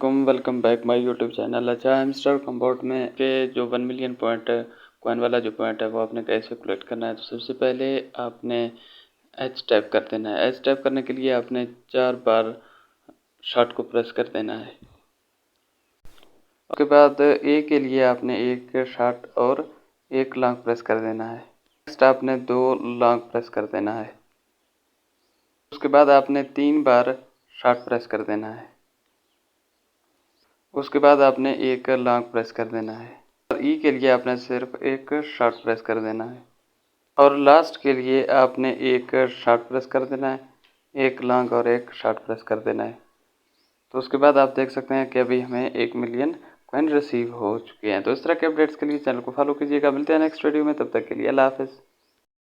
वालेकुम, welcome back my YouTube channel. अच्छा, hamster compound में के जो 1 मिलियन पॉइंट कॉइन वाला जो पॉइंट है वो आपने कैसे कलेक्ट करना है। तो सबसे पहले आपने एच टैप कर देना है। एच टैप करने के लिए आपने 4 बार शॉट को प्रेस कर देना है। उसके बाद ए के लिए आपने एक शॉट और एक लॉन्ग प्रेस कर देना है। नेक्स्ट आपने 2 लॉन्ग प्रेस कर देना है। उसके बाद आपने 3 बार शॉट प्रेस कर देना है। उसके बाद आपने एक लॉन्ग प्रेस कर देना है और ई के लिए आपने सिर्फ एक शॉर्ट प्रेस कर देना है और लास्ट के लिए आपने एक शॉर्ट प्रेस कर देना है, एक लॉन्ग और एक शॉर्ट प्रेस कर देना है। तो उसके बाद आप देख सकते हैं कि अभी हमें 1 मिलियन कॉइन रिसीव हो चुके हैं। तो इस तरह के अपडेट्स के लिए चैनल को फॉलो कीजिएगा। मिलते हैं नेक्स्ट वीडियो में, तब तक के लिए अल्लाह हाफ़िज़।